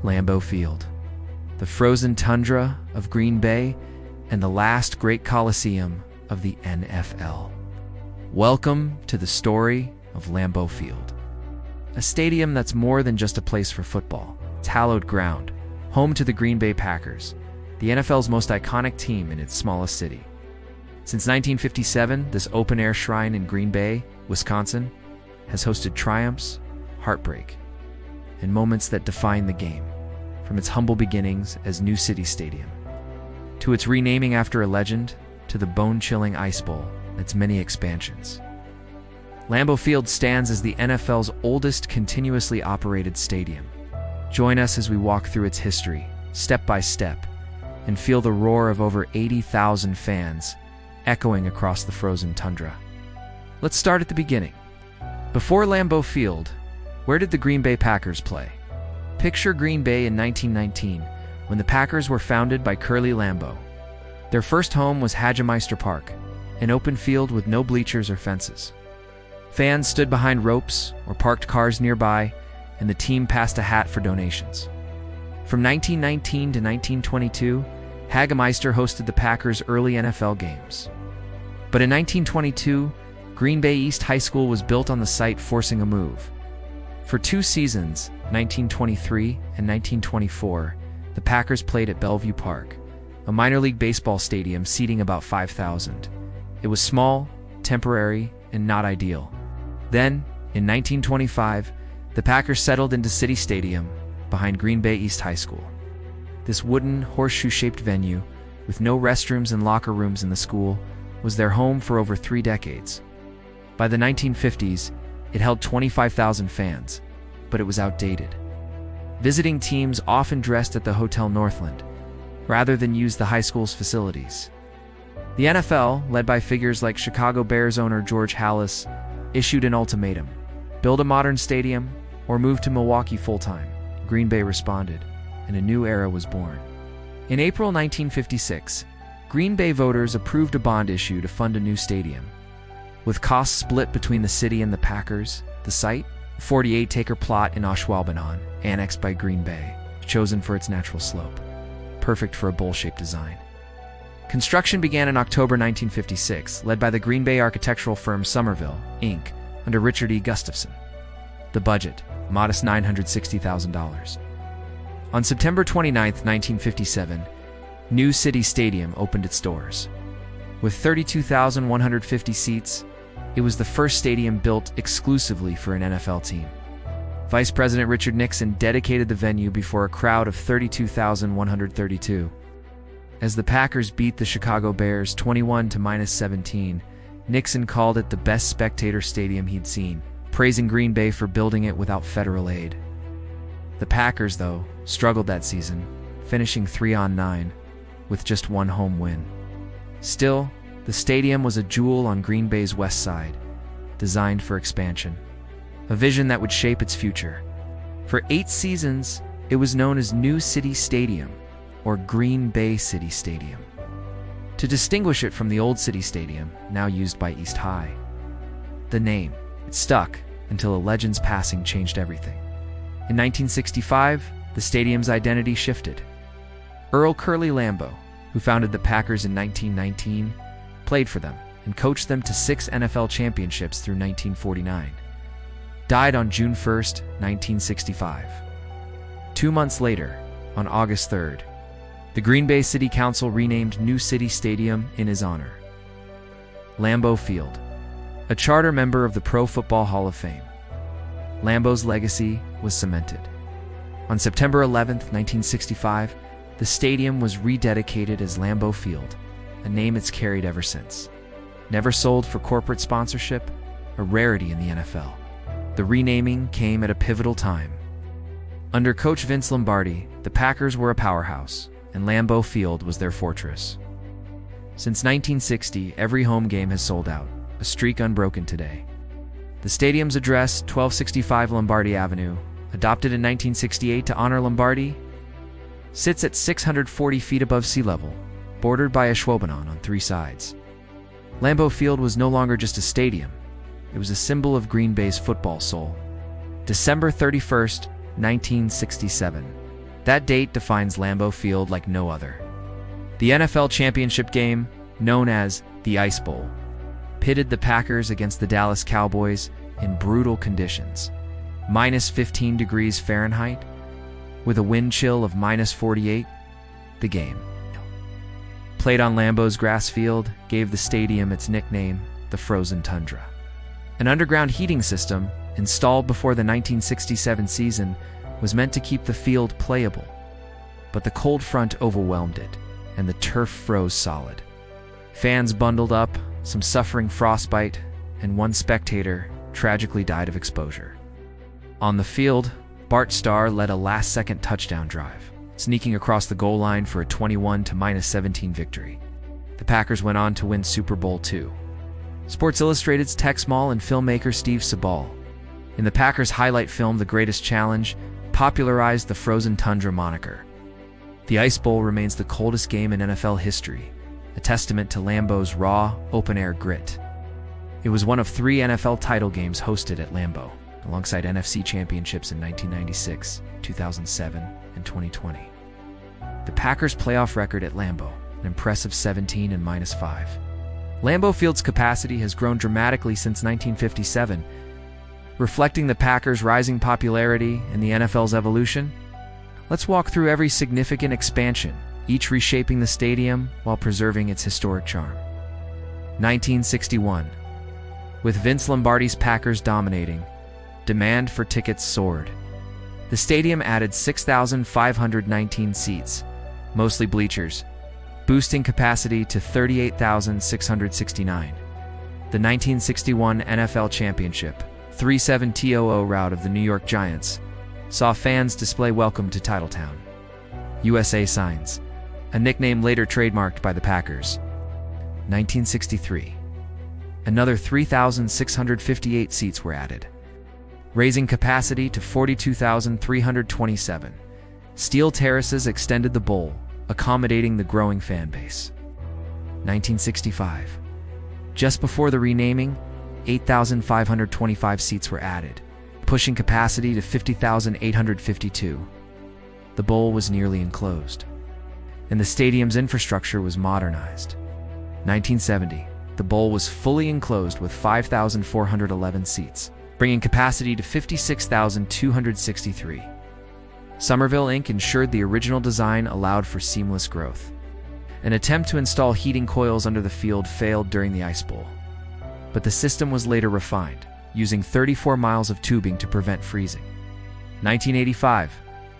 Lambeau Field, the frozen tundra of Green Bay, and the last great coliseum of the NFL. Welcome to the story of Lambeau Field, a stadium that's more than just a place for football. It's hallowed ground, home to the Green Bay Packers, the NFL's most iconic team in its smallest city. Since 1957, this open-air shrine in Green Bay, Wisconsin, has hosted triumphs, heartbreak, and moments that define the game, from its humble beginnings as New City Stadium, to its renaming after a legend, to the bone-chilling Ice Bowl and its many expansions. Lambeau Field stands as the NFL's oldest continuously operated stadium. Join us as we walk through its history, step by step, and feel the roar of over 80,000 fans echoing across the frozen tundra. Let's start at the beginning. Before Lambeau Field, where did the Green Bay Packers play? Picture Green Bay in 1919, when the Packers were founded by Curly Lambeau. Their first home was Hagemeister Park, an open field with no bleachers or fences. Fans stood behind ropes or parked cars nearby, and the team passed a hat for donations. From 1919 to 1922, Hagemeister hosted the Packers' early NFL games. But in 1922, Green Bay East High School was built on the site, forcing a move. For 2 seasons, 1923 and 1924, the Packers played at Bellevue Park, a minor league baseball stadium seating about 5,000. It was small, temporary, and not ideal. Then, in 1925, the Packers settled into City Stadium behind Green Bay East High School. This wooden, horseshoe-shaped venue, with no restrooms and locker rooms in the school, was their home for over 3 decades. By the 1950s, it held 25,000 fans, but it was outdated. Visiting teams often dressed at the Hotel Northland, rather than use the high school's facilities. The NFL, led by figures like Chicago Bears owner George Halas, issued an ultimatum: build a modern stadium or move to Milwaukee full-time. Green Bay responded, and a new era was born. In April 1956, Green Bay voters approved a bond issue to fund a new stadium. With costs split between the city and the Packers, the site, a 48-acre plot in Ashwaubenon, annexed by Green Bay, chosen for its natural slope, perfect for a bowl-shaped design. Construction began in October 1956, led by the Green Bay architectural firm Somerville, Inc., under Richard E. Gustafson. The budget, a modest $960,000. On September 29, 1957, New City Stadium opened its doors. With 32,150 seats, it was the first stadium built exclusively for an NFL team. Vice President Richard Nixon dedicated the venue before a crowd of 32,132. As the Packers beat the Chicago Bears 21-17, Nixon called it the best spectator stadium he'd seen, praising Green Bay for building it without federal aid. The Packers, though, struggled that season, finishing 3-9, with just 1 home win. Still, the stadium was a jewel on Green Bay's west side, designed for expansion, a vision that would shape its future. For 8 seasons, it was known as New City Stadium, or Green Bay City Stadium, to distinguish it from the old City Stadium, now used by East High. The name, it stuck until a legend's passing changed everything. In 1965, the stadium's identity shifted. Earl Curly Lambeau, who founded the Packers in 1919, played for them and coached them to 6 NFL championships through 1949, died on June 1, 1965. 2 months later, on August 3rd, the Green Bay City Council renamed New City Stadium in his honor. Lambeau Field, a charter member of the Pro Football Hall of Fame. Lambeau's legacy was cemented. On September 11, 1965, the stadium was rededicated as Lambeau Field, a name it's carried ever since. Never sold for corporate sponsorship, a rarity in the NFL. The renaming came at a pivotal time. Under coach Vince Lombardi, the Packers were a powerhouse, and Lambeau Field was their fortress. Since 1960, every home game has sold out, a streak unbroken today. The stadium's address, 1265 Lombardi Avenue, adopted in 1968 to honor Lombardi, sits at 640 feet above sea level, bordered by Ashwaubenon on 3 sides. Lambeau Field was no longer just a stadium. It was a symbol of Green Bay's football soul. December 31st, 1967. That date defines Lambeau Field like no other. The NFL championship game, known as the Ice Bowl, pitted the Packers against the Dallas Cowboys in brutal conditions. -15 degrees Fahrenheit, with a wind chill of -48, the game, played on Lambeau's grass field, gave the stadium its nickname, the Frozen Tundra. An underground heating system, installed before the 1967 season, was meant to keep the field playable, but the cold front overwhelmed it, and the turf froze solid. Fans bundled up, some suffering frostbite, and one spectator tragically died of exposure. On the field, Bart Starr led a last-second touchdown drive, sneaking across the goal line for a 21-17 victory. The Packers went on to win Super Bowl II. Sports Illustrated's Tex Mall and filmmaker Steve Sabal, in the Packers' highlight film The Greatest Challenge, popularized the Frozen Tundra moniker. The Ice Bowl remains the coldest game in NFL history, a testament to Lambeau's raw, open-air grit. It was one of 3 NFL title games hosted at Lambeau, alongside NFC championships in 1996, 2007, and 2020. The Packers' playoff record at Lambeau, an impressive 17-5. Lambeau Field's capacity has grown dramatically since 1957, reflecting the Packers' rising popularity and the NFL's evolution. Let's walk through every significant expansion, each reshaping the stadium while preserving its historic charm. 1961. With Vince Lombardi's Packers dominating, demand for tickets soared. The stadium added 6,519 seats, mostly bleachers, boosting capacity to 38,669. The 1961 NFL Championship, 3-7-0 rout of the New York Giants, saw fans display welcome to Titletown. USA signs, a nickname later trademarked by the Packers. 1963. Another 3,658 seats were added, raising capacity to 42,327. Steel terraces extended the bowl, accommodating the growing fan base. 1965. Just before the renaming, 8,525 seats were added, pushing capacity to 50,852. The bowl was nearly enclosed, and the stadium's infrastructure was modernized. 1970. The bowl was fully enclosed with 5,411 seats, bringing capacity to 56,263. Somerville Inc. ensured the original design allowed for seamless growth. An attempt to install heating coils under the field failed during the Ice Bowl, but the system was later refined, using 34 miles of tubing to prevent freezing. 1985.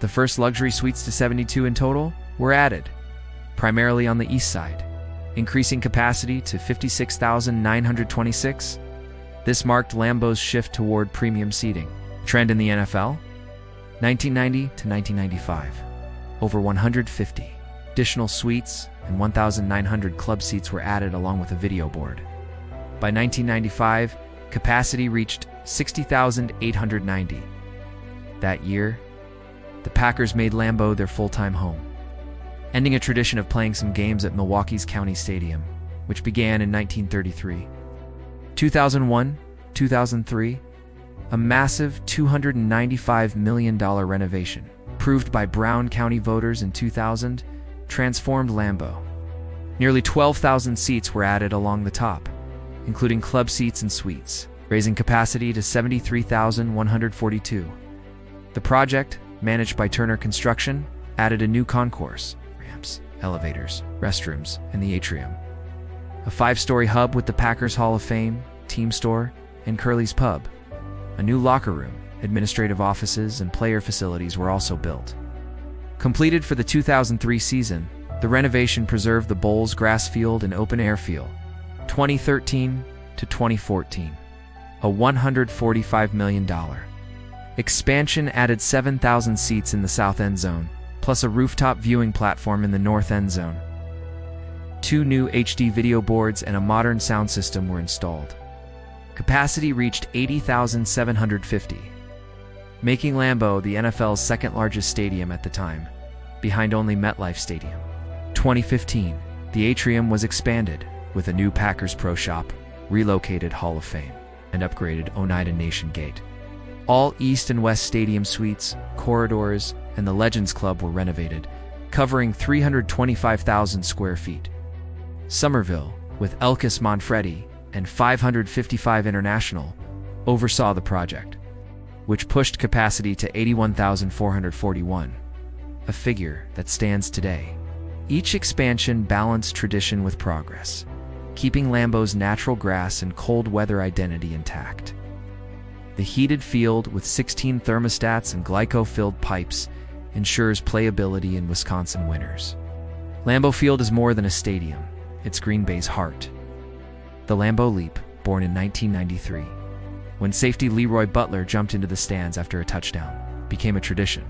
The first luxury suites to 72 in total were added, primarily on the east side, increasing capacity to 56,926. This marked Lambeau's shift toward premium seating. Trend in the NFL? 1990 to 1995. Over 150 additional suites and 1,900 club seats were added along with a video board. By 1995, capacity reached 60,890. That year, the Packers made Lambeau their full-time home, ending a tradition of playing some games at Milwaukee's County Stadium, which began in 1933. 2001, 2003, a massive $295 million renovation, approved by Brown County voters in 2000, transformed Lambeau. Nearly 12,000 seats were added along the top, including club seats and suites, raising capacity to 73,142. The project, managed by Turner Construction, added a new concourse, ramps, elevators, restrooms, and the atrium. A 5-story hub with the Packers Hall of Fame, team store, and Curly's Pub. A new locker room, administrative offices, and player facilities were also built. Completed for the 2003 season, the renovation preserved the Bowl's grass field and open-air feel. 2013 to 2014, a $145 million expansion added 7,000 seats in the south end zone, plus a rooftop viewing platform in the north end zone. 2 new HD video boards and a modern sound system were installed. Capacity reached 80,750, making Lambeau the NFL's second-largest stadium at the time, behind only MetLife Stadium. 2015, the atrium was expanded, with a new Packers Pro Shop, relocated Hall of Fame, and upgraded Oneida Nation Gate. All East and West Stadium suites, corridors, and the Legends Club were renovated, covering 325,000 square feet. Somerville, with Elkis Manfredi and 555 International, oversaw the project, which pushed capacity to 81,441, a figure that stands today. Each expansion balanced tradition with progress, keeping Lambeau's natural grass and cold weather identity intact. The heated field with 16 thermostats and glyco-filled pipes ensures playability in Wisconsin winters. Lambeau Field is more than a stadium, it's Green Bay's heart. The Lambeau Leap, born in 1993, when safety Leroy Butler jumped into the stands after a touchdown, became a tradition.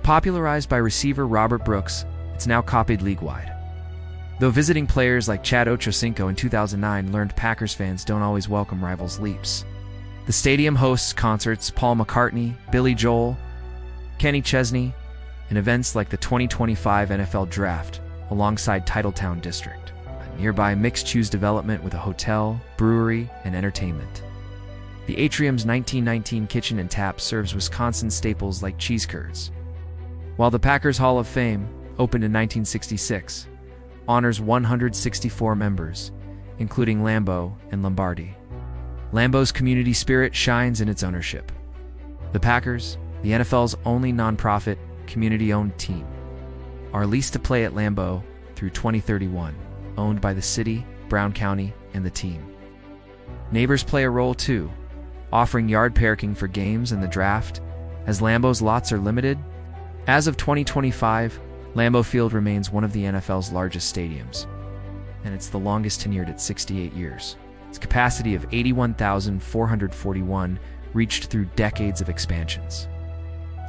Popularized by receiver Robert Brooks, it's now copied league-wide. Though visiting players like Chad Ochocinco in 2009 learned Packers fans don't always welcome rivals' leaps. The stadium hosts concerts Paul McCartney, Billy Joel, Kenny Chesney, and events like the 2025 NFL Draft alongside Titletown District, a nearby mixed-use development with a hotel, brewery, and entertainment. The Atrium's 1919 kitchen and tap serves Wisconsin staples like cheese curds, while the Packers Hall of Fame, opened in 1966, honors 164 members, including Lambeau and Lombardi. Lambeau's community spirit shines in its ownership. The Packers, the NFL's only nonprofit, community-owned team, are leased to play at Lambeau through 2031, owned by the city, Brown County, and the team. Neighbors play a role too, offering yard parking for games and the draft, as Lambeau's lots are limited. As of 2025, Lambeau Field remains one of the NFL's largest stadiums, and it's the longest tenured at 68 years. Its capacity of 81,441, reached through decades of expansions,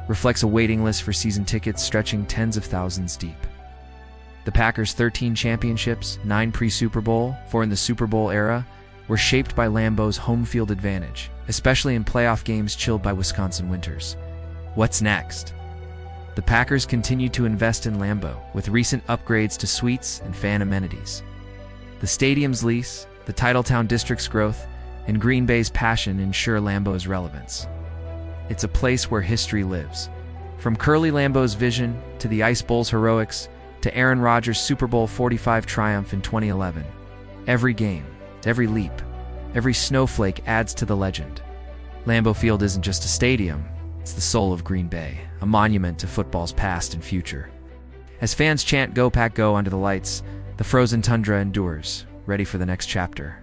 reflects a waiting list for season tickets stretching tens of thousands deep. The Packers' 13 championships, 9 pre-Super Bowl, 4 in the Super Bowl era, were shaped by Lambeau's home field advantage, especially in playoff games chilled by Wisconsin winters. What's next? The Packers continue to invest in Lambeau with recent upgrades to suites and fan amenities. The stadium's lease, the Titletown District's growth, and Green Bay's passion ensure Lambeau's relevance. It's a place where history lives. From Curly Lambeau's vision to the Ice Bowl's heroics to Aaron Rodgers' Super Bowl 45 triumph in 2011, every game, every leap, every snowflake adds to the legend. Lambeau Field isn't just a stadium, it's the soul of Green Bay, a monument to football's past and future. As fans chant "Go Pack Go" under the lights, the frozen tundra endures, ready for the next chapter.